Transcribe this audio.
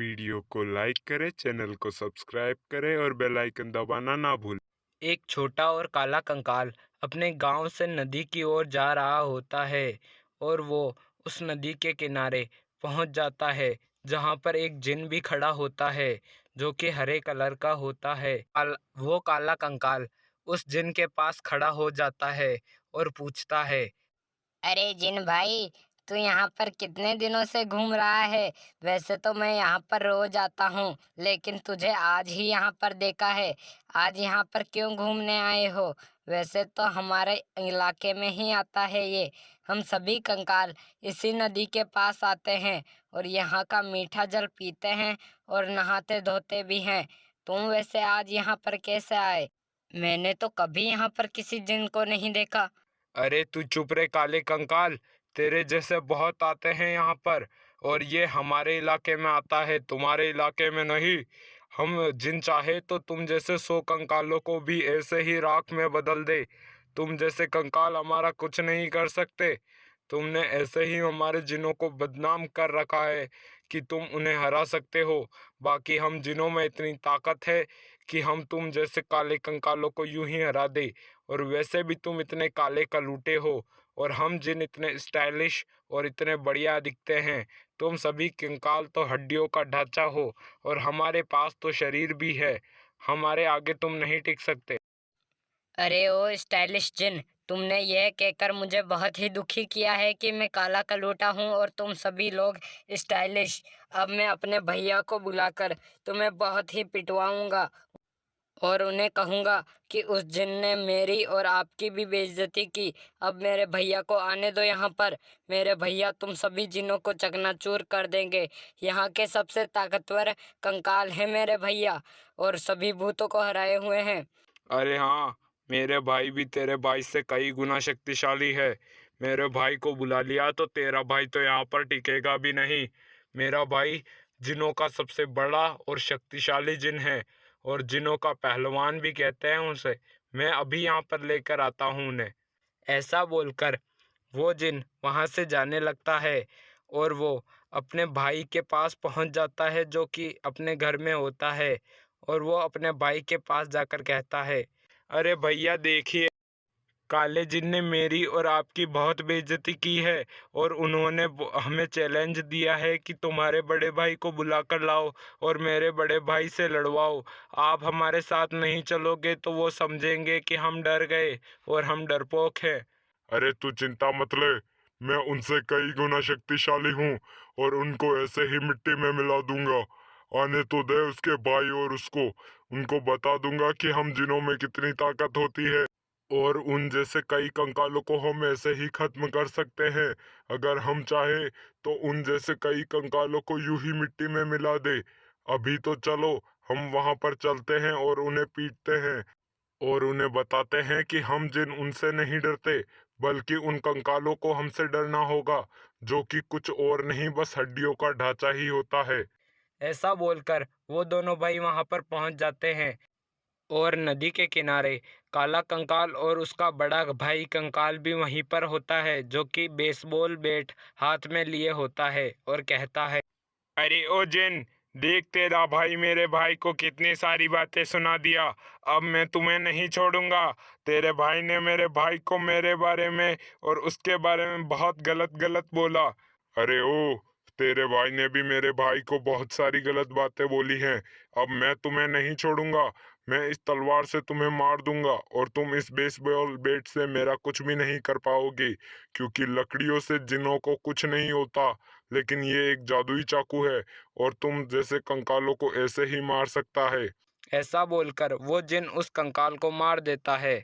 Video को like करें, channel को सब्सक्राइब करें और बेल आइकन दबाना ना भूलें। एक छोटा और काला कंकाल अपने गांव से नदी की ओर जा रहा होता है और वो उस नदी के किनारे पहुंच जाता है जहां पर एक जिन भी खड़ा होता है जो कि हरे कलर का होता है। वो काला कंकाल उस जिन के पास खड़ा हो जाता है और पूछता है। अरे जिन भाई, तू यहाँ पर कितने दिनों से घूम रहा है? वैसे तो मैं यहाँ पर रोज आता हूँ, लेकिन तुझे आज ही यहाँ पर देखा है। आज यहाँ पर क्यों घूमने आए हो? वैसे तो हमारे इलाके में ही आता है ये। हम सभी कंकाल इसी नदी के पास आते हैं और यहाँ का मीठा जल पीते हैं और नहाते धोते भी हैं। तुम वैसे आज यहाँ पर कैसे आए? मैंने तो कभी यहाँ पर किसी जिन को नहीं देखा। अरे तू चुप रे काले कंकाल, तेरे जैसे बहुत आते हैं यहाँ पर और ये हमारे इलाके में आता है, तुम्हारे इलाके में नहीं। हम जिन चाहे तो तुम जैसे 100 कंकालों को भी ऐसे ही राख में बदल दे। तुम जैसे कंकाल हमारा कुछ नहीं कर सकते। तुमने ऐसे ही हमारे जिनों को बदनाम कर रखा है कि तुम उन्हें हरा सकते हो। बाकी हम जिनों में इतनी ताकत है कि हम तुम जैसे काले कंकालों को यूं ही हरा दे। और वैसे भी तुम इतने काले कलूटे हो और हम जिन इतने स्टाइलिश और इतने बढ़िया दिखते हैं। तुम सभी कंकाल तो हड्डियों का ढांचा हो और हमारे पास तो शरीर भी है। हमारे आगे तुम नहीं टिक सकते। अरे ओ स्टाइलिश जिन, तुमने यह कहकर मुझे बहुत ही दुखी किया है कि मैं काला कलूटा हूँ और तुम सभी लोग स्टाइलिश। अब मैं अपने भैया को बुलाकर तुम्हें बहुत ही पिटवाऊंगा और उन्हें कहूंगा कि उस जिन ने मेरी और आपकी भी बेइज्जती की। अब मेरे भैया को आने दो यहाँ पर। मेरे भैया तुम सभी जिनों को चकनाचूर कर देंगे। यहाँ के सबसे ताकतवर कंकाल है मेरे भैया और सभी भूतों को हराए हुए हैं। अरे हाँ, मेरे भाई भी तेरे भाई से कई गुना शक्तिशाली है। मेरे भाई को बुला लिया तो तेरा भाई तो यहाँ पर टिकेगा भी नहीं। मेरा भाई जिनों का सबसे बड़ा और शक्तिशाली जिन है और जिनों का पहलवान भी कहते हैं उसे। मैं अभी यहाँ पर लेकर आता हूँ उन्हें। ऐसा बोलकर वो जिन वहाँ से जाने लगता है और वो अपने भाई के पास पहुँच जाता है जो कि अपने घर में होता है। और वो अपने भाई के पास जाकर कहता है, अरे भैया देखिए, काले जिन ने मेरी और आपकी बहुत बेइज्जती की है और उन्होंने हमें चैलेंज दिया है कि तुम्हारे बड़े भाई को बुला कर लाओ और मेरे बड़े भाई से लड़वाओ। आप हमारे साथ नहीं चलोगे तो वो समझेंगे कि हम डर गए और हम डरपोक हैं। अरे तू चिंता मत ले, मैं उनसे कई गुना शक्तिशाली हूँ और उनको ऐसे ही मिट्टी में मिला दूंगा। आने तो दे उसके भाई और उसको, उनको बता दूंगा कि हम जिनों में कितनी ताकत होती है और उन जैसे कई कंकालों को हम ऐसे ही खत्म कर सकते हैं। अगर हम चाहे तो उन जैसे कई कंकालों को यूं ही मिट्टी में मिला दे। अभी तो चलो, हम वहां पर चलते हैं और उन्हें पीटते हैं और उन्हें बताते हैं कि हम जिन उनसे नहीं डरते, बल्कि उन कंकालों को हमसे डरना होगा, जो कि कुछ और नहीं बस हड्डियों का ढांचा ही होता है। ऐसा बोलकर वो दोनों भाई वहां पर पहुंच जाते हैं और नदी के किनारे काला कंकाल और उसका बड़ा भाई कंकाल भी वहीं पर होता है जो कि बेसबॉल बैट हाथ में लिए होता है और कहता है, अरे ओ जिन, देख तेरा भाई मेरे भाई को कितनी सारी बातें सुना दिया। अब मैं तुम्हें नहीं छोड़ूंगा। तेरे भाई ने मेरे भाई को मेरे बारे में और उसके बारे में बहुत गलत गलत बोला। अरे ओ, तेरे भाई ने भी मेरे भाई को बहुत सारी गलत बातें बोली हैं। अब मैं तुम्हें नहीं छोड़ूंगा। मैं इस तलवार से तुम्हें मार दूंगा और तुम इस बेसबॉल बैट से मेरा कुछ भी नहीं कर पाओगे, क्योंकि लकड़ियों से जिनों को कुछ नहीं होता, लेकिन ये एक जादुई चाकू है और तुम जैसे कंकालों को ऐसे ही मार सकता है। ऐसा बोलकर वो जिन उस कंकाल को मार देता है